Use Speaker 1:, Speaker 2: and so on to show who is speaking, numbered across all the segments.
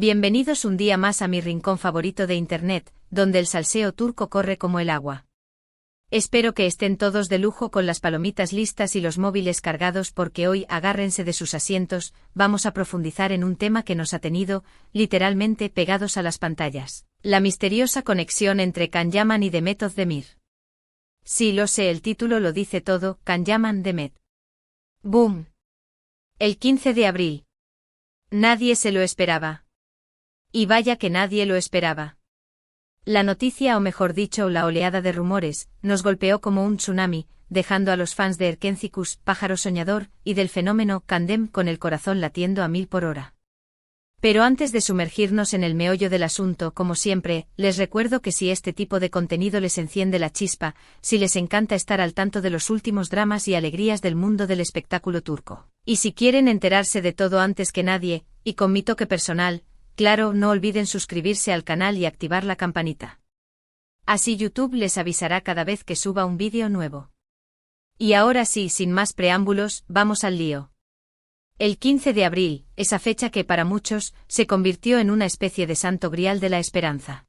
Speaker 1: Bienvenidos un día más a mi rincón favorito de Internet, donde el salseo turco corre como el agua. Espero que estén todos de lujo con las palomitas listas y los móviles cargados porque hoy agárrense de sus asientos, vamos a profundizar en un tema que nos ha tenido, literalmente, pegados a las pantallas. La misteriosa conexión entre Can Yaman y Demet Özdemir. Sí, lo sé, el título lo dice todo, Can Yaman Demet. ¡Boom! El 15 de abril. Nadie se lo esperaba. Y vaya que nadie lo esperaba. La noticia, o mejor dicho, la oleada de rumores, nos golpeó como un tsunami, dejando a los fans de Erkenzicus, pájaro soñador, y del fenómeno Candem con el corazón latiendo a 1000 por hora. Pero antes de sumergirnos en el meollo del asunto, como siempre, les recuerdo que si este tipo de contenido les enciende la chispa, si les encanta estar al tanto de los últimos dramas y alegrías del mundo del espectáculo turco, y si quieren enterarse de todo antes que nadie, y con mi toque personal, claro, no olviden suscribirse al canal y activar la campanita. Así YouTube les avisará cada vez que suba un vídeo nuevo. Y ahora sí, sin más preámbulos, vamos al lío. El 15 de abril, esa fecha que para muchos se convirtió en una especie de santo grial de la esperanza.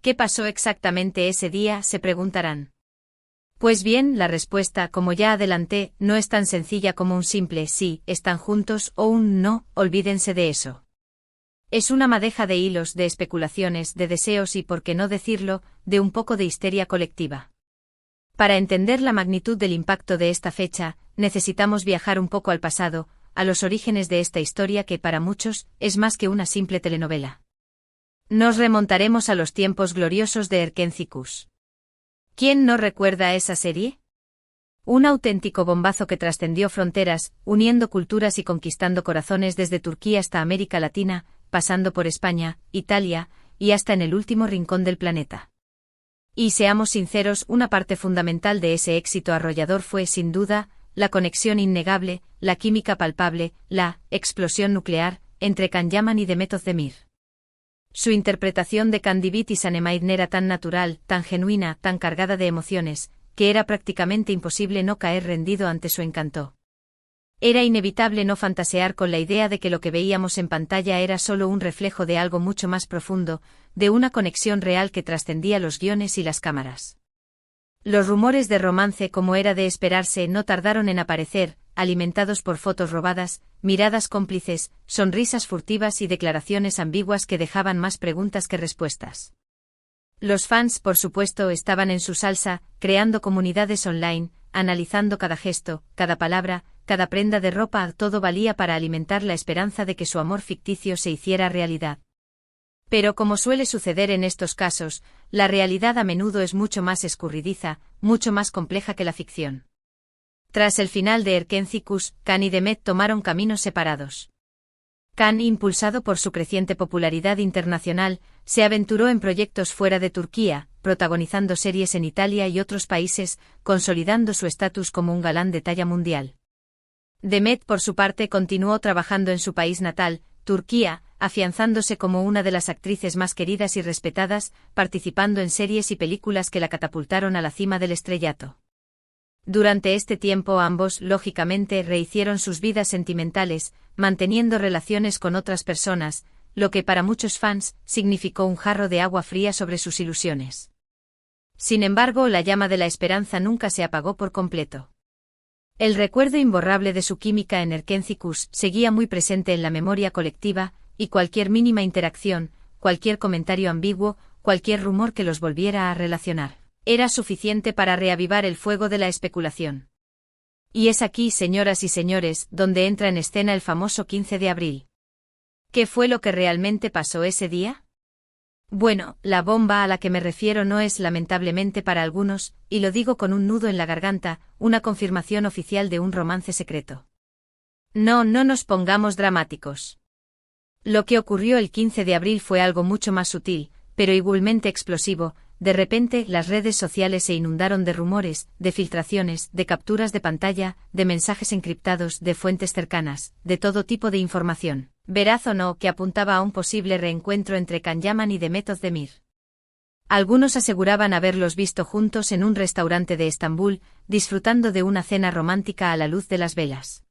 Speaker 1: ¿Qué pasó exactamente ese día?, se preguntarán. Pues bien, la respuesta, como ya adelanté, no es tan sencilla como un simple sí, están juntos o un no, olvídense de eso. Es una madeja de hilos, de especulaciones, de deseos y, por qué no decirlo, de un poco de histeria colectiva. Para entender la magnitud del impacto de esta fecha, necesitamos viajar un poco al pasado, a los orígenes de esta historia que para muchos es más que una simple telenovela. Nos remontaremos a los tiempos gloriosos de Erkenzicus. ¿Quién no recuerda esa serie? Un auténtico bombazo que trascendió fronteras, uniendo culturas y conquistando corazones desde Turquía hasta América Latina, pasando por España, Italia, y hasta en el último rincón del planeta. Y seamos sinceros, una parte fundamental de ese éxito arrollador fue, sin duda, la conexión innegable, la química palpable, la explosión nuclear, entre Can Yaman y Demet Özdemir. Su interpretación de Candibit y Sanemide era tan natural, tan genuina, tan cargada de emociones, que era prácticamente imposible no caer rendido ante su encanto. Era inevitable no fantasear con la idea de que lo que veíamos en pantalla era solo un reflejo de algo mucho más profundo, de una conexión real que trascendía los guiones y las cámaras. Los rumores de romance, como era de esperarse, no tardaron en aparecer, alimentados por fotos robadas, miradas cómplices, sonrisas furtivas y declaraciones ambiguas que dejaban más preguntas que respuestas. Los fans, por supuesto, estaban en su salsa, creando comunidades online, analizando cada gesto, cada palabra, cada prenda de ropa, todo valía para alimentar la esperanza de que su amor ficticio se hiciera realidad. Pero como suele suceder en estos casos, la realidad a menudo es mucho más escurridiza, mucho más compleja que la ficción. Tras el final de Erkenzicus, Can y Demet tomaron caminos separados. Can, impulsado por su creciente popularidad internacional, se aventuró en proyectos fuera de Turquía, protagonizando series en Italia y otros países, consolidando su estatus como un galán de talla mundial. Demet, por su parte, continuó trabajando en su país natal, Turquía, afianzándose como una de las actrices más queridas y respetadas, participando en series y películas que la catapultaron a la cima del estrellato. Durante este tiempo ambos, lógicamente, rehicieron sus vidas sentimentales, manteniendo relaciones con otras personas, lo que para muchos fans significó un jarro de agua fría sobre sus ilusiones. Sin embargo, la llama de la esperanza nunca se apagó por completo. El recuerdo imborrable de su química en Erkenzicus seguía muy presente en la memoria colectiva, y cualquier mínima interacción, cualquier comentario ambiguo, cualquier rumor que los volviera a relacionar, era suficiente para reavivar el fuego de la especulación. Y es aquí, señoras y señores, donde entra en escena el famoso 15 de abril. ¿Qué fue lo que realmente pasó ese día? Bueno, la bomba a la que me refiero no es, lamentablemente para algunos, y lo digo con un nudo en la garganta, una confirmación oficial de un romance secreto. No nos pongamos dramáticos. Lo que ocurrió el 15 de abril fue algo mucho más sutil, pero igualmente explosivo. De repente, las redes sociales se inundaron de rumores, de filtraciones, de capturas de pantalla, de mensajes encriptados, de fuentes cercanas, de todo tipo de información, veraz o no, que apuntaba a un posible reencuentro entre Can Yaman y Demet Özdemir. Algunos aseguraban haberlos visto juntos en un restaurante de Estambul, disfrutando de una cena romántica a la luz de las velas.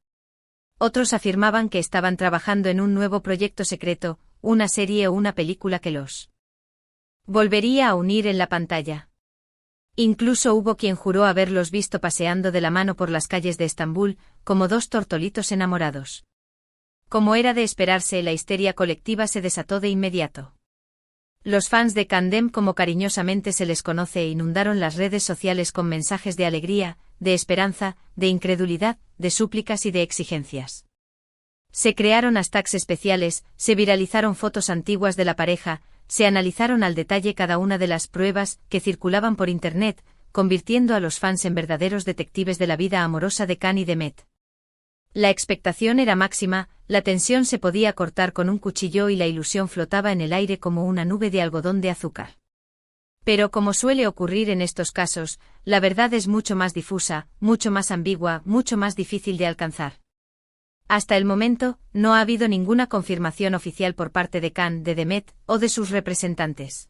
Speaker 1: Otros afirmaban que estaban trabajando en un nuevo proyecto secreto, una serie o una película que los volvería a unir en la pantalla. Incluso hubo quien juró haberlos visto paseando de la mano por las calles de Estambul, como dos tortolitos enamorados. Como era de esperarse, la histeria colectiva se desató de inmediato. Los fans de Candem, como cariñosamente se les conoce, inundaron las redes sociales con mensajes de alegría, de esperanza, de incredulidad, de súplicas y de exigencias. Se crearon hashtags especiales, se viralizaron fotos antiguas de la pareja, se analizaron al detalle cada una de las pruebas que circulaban por Internet, convirtiendo a los fans en verdaderos detectives de la vida amorosa de Can y de Met. La expectación era máxima, la tensión se podía cortar con un cuchillo y la ilusión flotaba en el aire como una nube de algodón de azúcar. Pero como suele ocurrir en estos casos, la verdad es mucho más difusa, mucho más ambigua, mucho más difícil de alcanzar. Hasta el momento, no ha habido ninguna confirmación oficial por parte de Can, de Met o de sus representantes.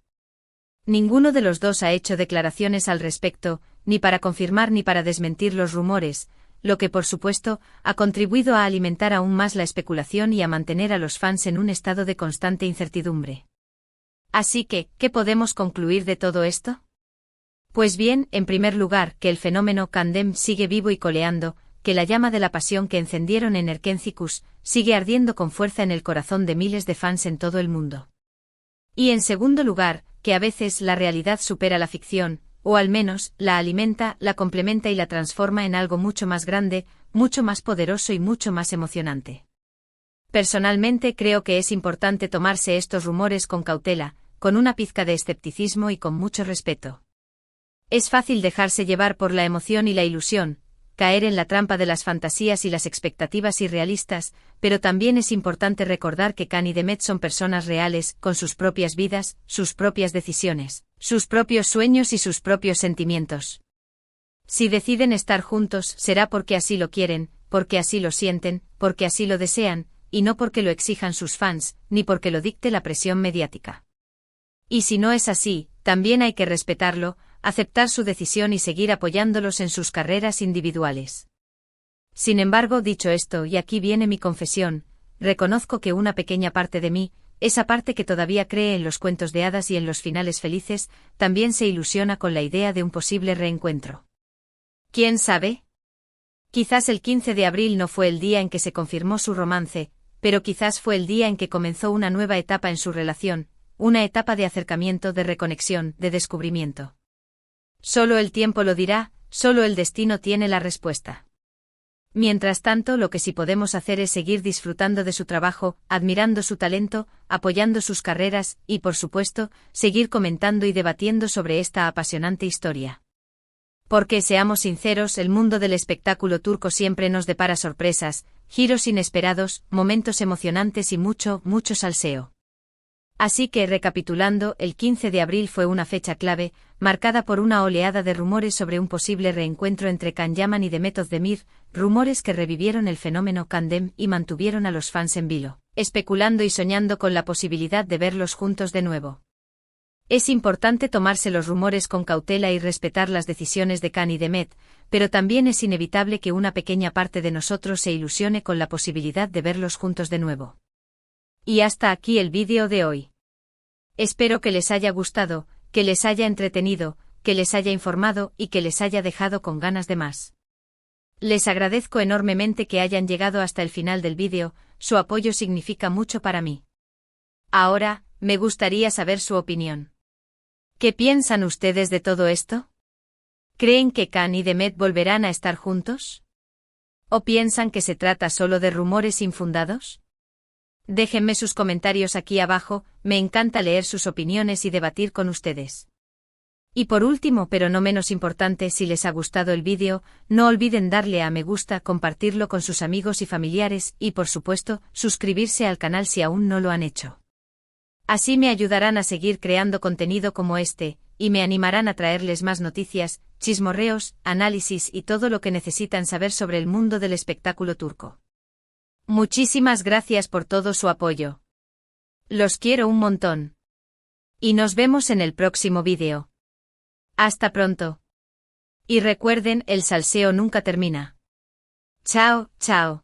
Speaker 1: Ninguno de los dos ha hecho declaraciones al respecto, ni para confirmar ni para desmentir los rumores, lo que por supuesto ha contribuido a alimentar aún más la especulación y a mantener a los fans en un estado de constante incertidumbre. Así que, ¿qué podemos concluir de todo esto? Pues bien, en primer lugar, que el fenómeno Candem sigue vivo y coleando, que la llama de la pasión que encendieron en Erkencikus sigue ardiendo con fuerza en el corazón de miles de fans en todo el mundo. Y en segundo lugar, que a veces la realidad supera la ficción, o al menos, la alimenta, la complementa y la transforma en algo mucho más grande, mucho más poderoso y mucho más emocionante. Personalmente creo que es importante tomarse estos rumores con cautela, con una pizca de escepticismo y con mucho respeto. Es fácil dejarse llevar por la emoción y la ilusión, caer en la trampa de las fantasías y las expectativas irrealistas, pero también es importante recordar que Can y Demet son personas reales, con sus propias vidas, sus propias decisiones, sus propios sueños y sus propios sentimientos. Si deciden estar juntos, será porque así lo quieren, porque así lo sienten, porque así lo desean, y no porque lo exijan sus fans, ni porque lo dicte la presión mediática. Y si no es así, también hay que respetarlo, aceptar su decisión y seguir apoyándolos en sus carreras individuales. Sin embargo, dicho esto, y aquí viene mi confesión, reconozco que una pequeña parte de mí, esa parte que todavía cree en los cuentos de hadas y en los finales felices, también se ilusiona con la idea de un posible reencuentro. ¿Quién sabe? Quizás el 15 de abril no fue el día en que se confirmó su romance, pero quizás fue el día en que comenzó una nueva etapa en su relación, una etapa de acercamiento, de reconexión, de descubrimiento. Solo el tiempo lo dirá, solo el destino tiene la respuesta. Mientras tanto, lo que sí podemos hacer es seguir disfrutando de su trabajo, admirando su talento, apoyando sus carreras y, por supuesto, seguir comentando y debatiendo sobre esta apasionante historia. Porque, seamos sinceros, el mundo del espectáculo turco siempre nos depara sorpresas, giros inesperados, momentos emocionantes y mucho, mucho salseo. Así que, recapitulando, el 15 de abril fue una fecha clave, marcada por una oleada de rumores sobre un posible reencuentro entre Can Yaman y Demet Özdemir, rumores que revivieron el fenómeno Candem y mantuvieron a los fans en vilo, especulando y soñando con la posibilidad de verlos juntos de nuevo. Es importante tomarse los rumores con cautela y respetar las decisiones de Can y Demet, pero también es inevitable que una pequeña parte de nosotros se ilusione con la posibilidad de verlos juntos de nuevo. Y hasta aquí el vídeo de hoy. Espero que les haya gustado, que les haya entretenido, que les haya informado y que les haya dejado con ganas de más. Les agradezco enormemente que hayan llegado hasta el final del vídeo, su apoyo significa mucho para mí. Ahora, me gustaría saber su opinión. ¿Qué piensan ustedes de todo esto? ¿Creen que Can y Demet volverán a estar juntos? ¿O piensan que se trata solo de rumores infundados? Déjenme sus comentarios aquí abajo, me encanta leer sus opiniones y debatir con ustedes. Y por último, pero no menos importante, si les ha gustado el vídeo, no olviden darle a me gusta, compartirlo con sus amigos y familiares y, por supuesto, suscribirse al canal si aún no lo han hecho. Así me ayudarán a seguir creando contenido como este, y me animarán a traerles más noticias, chismorreos, análisis y todo lo que necesitan saber sobre el mundo del espectáculo turco. Muchísimas gracias por todo su apoyo. Los quiero un montón. Y nos vemos en el próximo vídeo. Hasta pronto. Y recuerden, el salseo nunca termina. Chao, chao.